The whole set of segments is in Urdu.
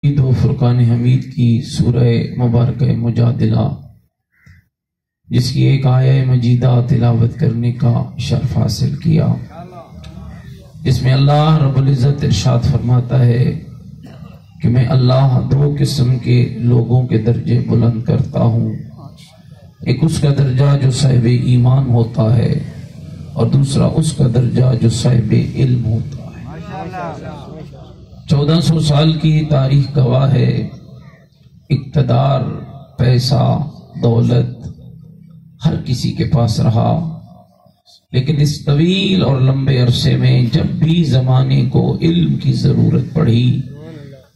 عید و فرقان حمید کی سورہ مبارکہ مجادلہ، جس کی ایک آیہ مجیدہ تلاوت کرنے کا شرف حاصل کیا، جس میں اللہ رب العزت ارشاد فرماتا ہے کہ میں اللہ دو قسم کے لوگوں کے درجے بلند کرتا ہوں، ایک اس کا درجہ جو صاحب ایمان ہوتا ہے اور دوسرا اس کا درجہ جو صاحب علم ہوتا ہے۔ 1400 سال کی تاریخ گواہ ہے، اقتدار، پیسہ، دولت ہر کسی کے پاس رہا، لیکن اس طویل اور لمبے عرصے میں جب بھی زمانے کو علم کی ضرورت پڑی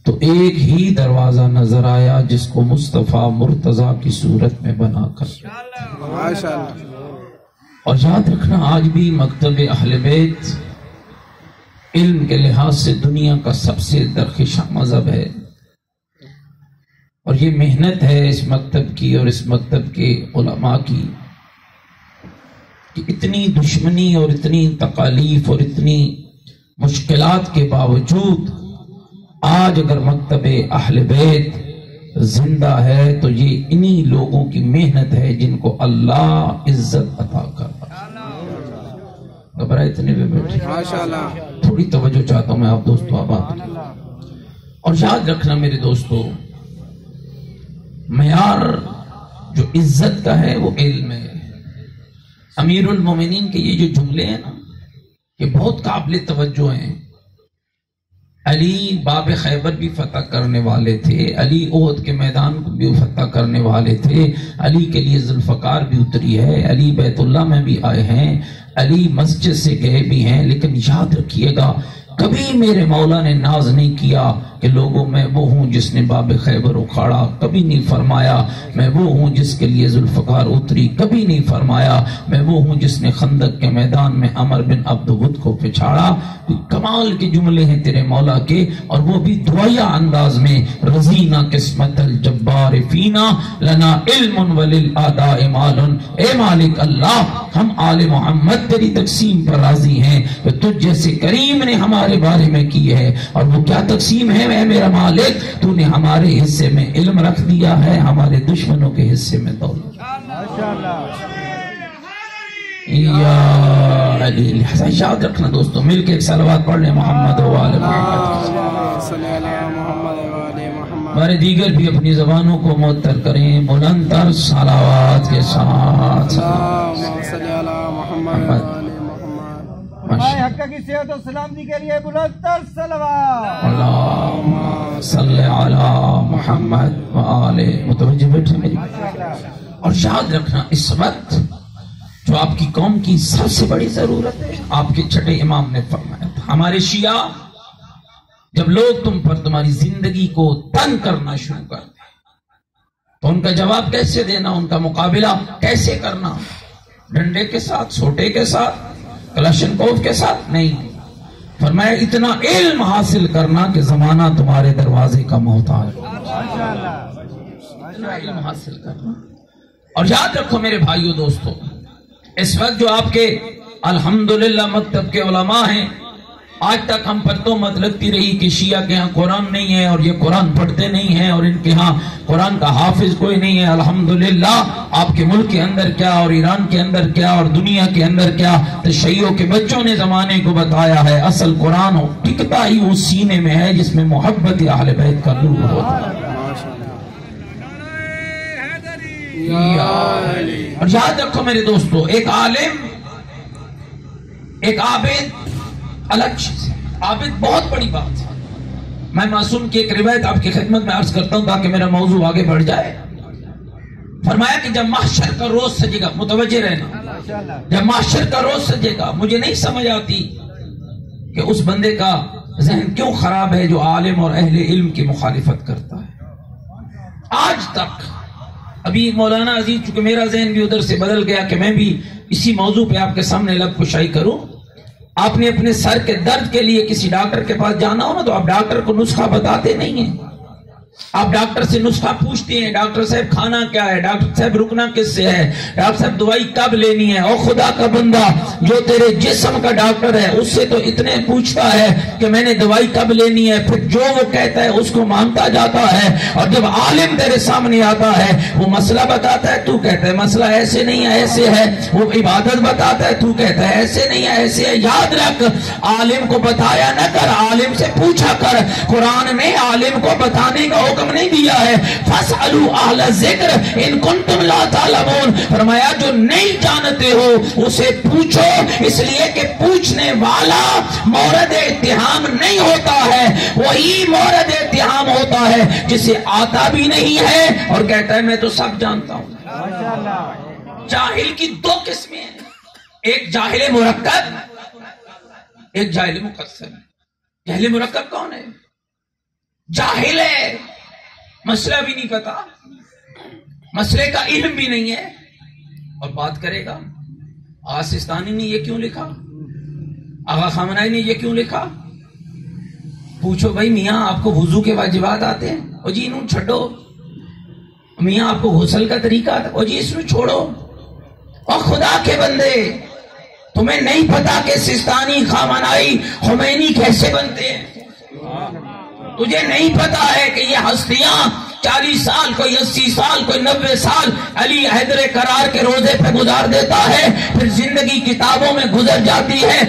تو ایک ہی دروازہ نظر آیا جس کو مصطفیٰ مرتضیٰ کی صورت میں بنا کر، اور یاد رکھنا آج بھی مکتب اہل بیت علم کے لحاظ سے دنیا کا سب سے درخشاں مذہب ہے، اور یہ محنت ہے اس مکتب کی اور اس مکتب کے علماء کی کہ اتنی دشمنی اور اتنی تکالیف اور اتنی مشکلات کے باوجود آج اگر مکتب اہل بیت زندہ ہے تو یہ انہی لوگوں کی محنت ہے جن کو اللہ عزت عطا کر رہا ہے۔ گھبرائے اتنے بھی بیٹھے، تھوڑی توجہ چاہتا ہوں میں آپ دوستو آباد کی، اور یاد رکھنا میرے دوستو، معیار جو عزت کا ہے وہ علم ہے۔ امیر المومنین کے یہ جو جملے ہیں نا، یہ بہت قابل توجہ ہیں۔ علی باب خیبر بھی فتح کرنے والے تھے، علی احد کے میدان کو بھی فتح کرنے والے تھے، علی کے لیے ذوالفقار بھی اتری ہے، علی بیت اللہ میں بھی آئے ہیں، علی مسجد سے گئے بھی ہیں، لیکن یاد رکھیے گا کبھی میرے مولا نے ناز نہیں کیا کہ لوگوں میں وہ ہوں جس نے باب خیبر اکھاڑا، کبھی نہیں فرمایا میں وہ ہوں جس کے لیے ذوالفقار اتری، کبھی نہیں فرمایا میں وہ ہوں جس نے خندق کے میدان میں عمر بن عبد ود کو پچھاڑا۔ کمال کے جملے ہیں تیرے مولا کے، اور وہ بھی دعائیہ انداز میں، رضینا قسمت الجبار فینا لنا علم وللآداء مال، اے مالک اللہ ہم آل محمد تیری تقسیم پر راضی ہیں، تجھ جیسے کریم نے ہمارے بارے میں کی ہے، اور وہ کیا تقسیم ہے اے میرا مالک، تو نے ہمارے حصے میں علم رکھ دیا ہے، ہمارے دشمنوں کے حصے میں دولت۔ یا علی الحسن، یاد رکھنا دوستو، مل کے ایک صلوات پڑھ لیں محمد و آل محمد۔ ہمارے دیگر بھی اپنی زبانوں کو معطر کریں بلند تر صلوات کے ساتھ۔ حقہ کی صحت و سلامتی کے لیے بلند تر صلوات۔ اللہم صلی علی محمد و آل متوجہ بیٹھے میری، اور یاد رکھنا اس وقت جو آپ کی قوم کی سب سے بڑی ضرورت ہے، آپ کے چھٹے امام نے فرمایا تھا، ہمارے شیعہ جب لوگ تم پر تمہاری زندگی کو تنگ کرنا شروع کر دیں تو ان کا جواب کیسے دینا، ان کا مقابلہ کیسے کرنا؟ ڈنڈے کے ساتھ، سوٹے کے ساتھ، کلاشنکوف کے ساتھ نہیں، فرمایا اتنا علم حاصل کرنا کہ زمانہ تمہارے دروازے کا محتاج ہو، اتنا علم حاصل کرنا۔ اور یاد رکھو میرے بھائیو دوستو، اس وقت جو آپ کے الحمدللہ مکتب کے علماء ہیں، آج تک ہم پر تو مت لگتی رہی کہ شیعہ کے ہاں قرآن نہیں ہے اور یہ قرآن پڑھتے نہیں ہیں اور ان کے ہاں قرآن کا حافظ کوئی نہیں ہے۔ الحمدللہ آپ کے ملک کے اندر کیا اور ایران کے اندر کیا اور دنیا کے اندر کیا، تشیعوں کے بچوں نے زمانے کو بتایا ہے، اصل قرآن ٹکتا ہی اس سینے میں ہے جس میں محبت اہل بیت کا نور ہوتا ہے۔ اور یاد رکھو میرے دوستو، ایک عالم، ایک عابد الگ چیز ہے، عابد بہت بڑی بات ہے۔ میں معصوم کی ایک روایت آپ کی خدمت میں عرض کرتا ہوں تاکہ میرا موضوع آگے بڑھ جائے۔ فرمایا کہ جب محشر کا روز سجے گا، متوجہ رہنا، جب محشر کا روز سجے گا، مجھے نہیں سمجھ آتی کہ اس بندے کا ذہن کیوں خراب ہے جو عالم اور اہل علم کی مخالفت کرتا ہے۔ آج تک ابھی مولانا عزیز، چونکہ میرا ذہن بھی ادھر سے بدل گیا کہ میں بھی اسی موضوع پہ آپ کے سامنے لب کشائی کروں، آپ نے اپنے سر کے درد کے لیے کسی ڈاکٹر کے پاس جانا ہو نا تو آپ ڈاکٹر کو نسخہ بتاتے نہیں ہیں، آپ ڈاکٹر سے نسخہ پوچھتے ہیں، ڈاکٹر صاحب کھانا کیا ہے، ڈاکٹر صاحب رکنا کس سے ہے، ڈاکٹر صاحب دوائی کب لینی ہے، اور خدا کا بندہ جو تیرے جسم کا ڈاکٹر ہے اس سے تو اتنے پوچھتا ہے کہ میں نے دوائی کب لینی ہے، پھر جو وہ کہتا ہے اس کو مانتا جاتا ہے، اور جب عالم تیرے سامنے آتا ہے وہ مسئلہ بتاتا ہے، تو کہتا ہے مسئلہ ایسے نہیں ہے ایسے ہے، وہ عبادت بتاتا ہے، تو کہتا ہے ایسے نہیں ہے ایسے ہے۔ یاد رکھ، عالم کو بتایا نہ کر، عالم سے پوچھا کر۔ قرآن نے عالم کو بتانے کا حکم نہیں دیا ہے، فَاسْأَلُوا أَهْلَ الذِّكْرِ إِن كُنتُمْ لَا تَعْلَمُونَ، فرمایا جو نہیں جانتے ہو اسے پوچھو، اس لیے کہ پوچھنے والا مورد اتہام نہیں ہوتا ہے، وہی مورد اتہام ہوتا ہے جسے آتا بھی نہیں ہے اور کہتا ہے میں تو سب جانتا ہوں۔ جاہل کی دو قسمیں ہیں، ایک جاہل مرکب، ایک جاہل مقصر۔ جاہل مرکب کون ہے؟ جاہل ہے، مسئلہ بھی نہیں پتا، مسئلے کا علم بھی نہیں ہے، اور بات کرے گا آغا سستانی نے یہ کیوں لکھا، آغا خامنائی نے یہ کیوں لکھا۔ پوچھو بھائی میاں آپ کو وضو کے واجبات آتے ہیں؟ او جی انہوں چھڑو۔ میاں آپ کو غسل کا طریقہ آتا ہے؟ او جی اس میں چھوڑو۔ اور خدا کے بندے تمہیں نہیں پتا کہ سستانی، خامنائی، خمینی کیسے بنتے ہیں؟ تجھے نہیں پتا ہے کہ یہ ہستیاں 40 سال کوئی 80 سال کوئی 90 سال علی حیدر کرار کے روزے پہ گزار دیتا ہے، پھر زندگی کتابوں میں گزر جاتی ہے،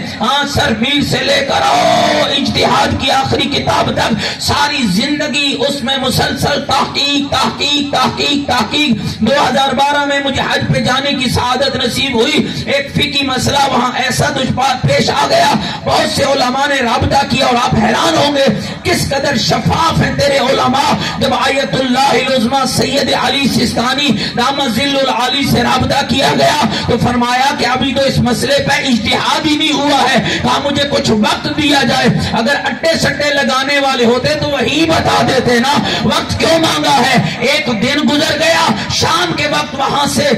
سر میر سے لے کر اجتہاد کی آخری کتاب تک ساری زندگی اس میں مسلسل تحقیق تحقیق تحقیق تحقیق۔ 2012 میں مجھے حج پہ جانے کی سعادت نصیب ہوئی، ایک فقہی مسئلہ وہاں ایسا دشوار پیش آ گیا، بہت سے علماء نے رابطہ کیا، اور آپ حیران ہوں گے کس قدر شفاف ہیں تیرے علماء۔ جب آیت اللہ العظمی سید علی سستانی دامہ ذل العالی سے رابطہ کیا گیا تو فرمایا کہ ابھی تو اس مسئلے پہ اجتہاد ہی نہیں ہوا ہے، کہا مجھے کچھ وقت دیا جائے، اگر اٹے سٹے لگانے والے ہوتے تو وہی بتا دیتے نا، وقت کیوں مانگا ہے۔ ایک دن گزر گیا، شام کے وقت وہاں سے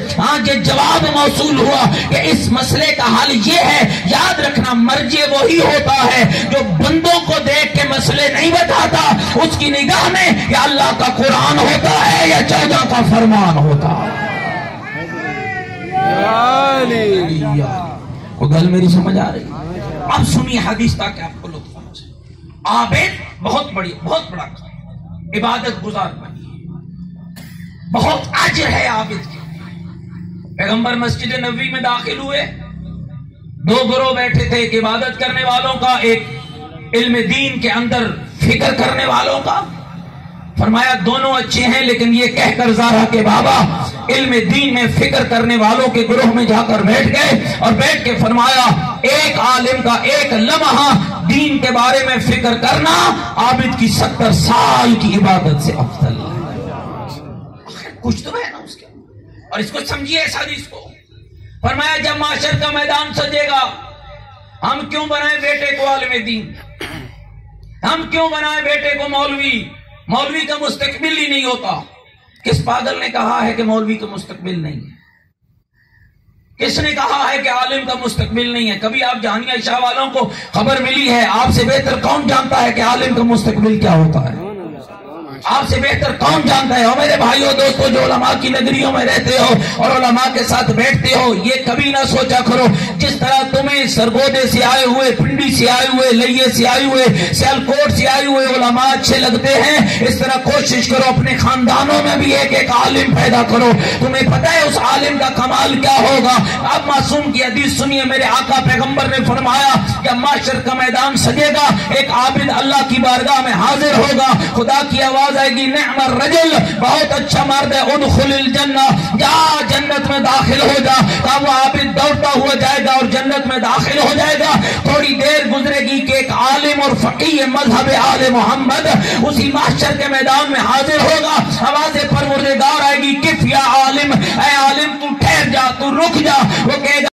یہ جواب موصول ہوا کہ اس مسئلے کا حل یہ ہے۔ یاد رکھنا مرجع وہی ہوتا ہے جو بندوں کو دیکھ کے مسئلے نہیں بتاتا، اس کی نگاہ میں یا اللہ کا قرآن ہوتا ہے یا چودہ کا فرمان ہوتا ہے۔ وہ گل میری سمجھ آ رہی؟ اب سنیے حدیث تاکہ آپ کو لطف پہنچے۔ عابد بہت بڑا عبادت گزار بنی، بہت اجر ہے عابد کی۔ پیغمبر مسجد نبوی میں داخل ہوئے، دو گروہ بیٹھے تھے، ایک عبادت کرنے والوں کا، ایک علم دین کے اندر فکر کرنے والوں کا۔ فرمایا دونوں اچھے ہیں، لیکن یہ کہہ کر زارا کہ بابا علم دین میں فکر کرنے والوں کے گروہ میں جا کر بیٹھ گئے، اور بیٹھ کے فرمایا ایک عالم کا ایک لمحہ دین کے بارے میں فکر کرنا عابد کی 70 سال کی عبادت سے افضل ہے۔ کچھ تو ہے نا اس کے، اور اس کو سمجھیے اس حدیث کو۔ فرمایا جب معاشر کا میدان سجے گا، ہم کیوں بنائیں بیٹے کو عالم دین، ہم کیوں بنائیں بیٹے کو مولوی؟ مولوی کا مستقبل ہی نہیں ہوتا۔ کس پاگل نے کہا ہے کہ مولوی کا مستقبل نہیں ہے؟ کس نے کہا ہے کہ عالم کا مستقبل نہیں ہے؟ کبھی آپ جہانیہ شاہ والوں کو خبر ملی ہے؟ آپ سے بہتر کون جانتا ہے کہ عالم کا مستقبل کیا ہوتا ہے؟ آپ سے بہتر کون جانتا ہے؟ اور میرے بھائیوں دوستوں جو علماء کی نگریوں میں رہتے ہو اور علماء کے ساتھ بیٹھتے ہو، یہ کبھی نہ سوچا کرو جس طرح تمہیں سرگودے سے آئے ہوئے، پنڈی سے آئے ہوئے، لئیے سے آئے ہوئے، سیالکوٹ سے آئے ہوئے علماء اچھے لگتے ہیں، اس طرح کوشش کرو اپنے خاندانوں میں بھی ایک ایک عالم پیدا کرو۔ تمہیں پتہ ہے اس عالم کا کمال کیا ہوگا؟ اب معصوم کی حدیث سنیے، میرے آقا پیغمبر نے فرمایا کہ معاشر کا میدان سجے گا، ایک عابد اللہ کی بارگاہ میں حاضر ہوگا، خدا کی آواز آئے گی نعم الرجل، بہت اچھا مرد ہے، ادخل الجنہ، جا جنت میں داخل ہو جا۔ وہ عابد دوڑتا ہوا جائے گا اور جنت میں داخل ہو جائے گا۔ تھوڑی دیر گزرے گی کہ ایک عالم اور فقیہ مذہب آل محمد اسی محشر کے میدان میں حاضر ہوگا، آواز پروردگار آئے گی، کف یا عالم، اے عالم تو ٹھہر جا، تو رک جا۔ وہ کہے گا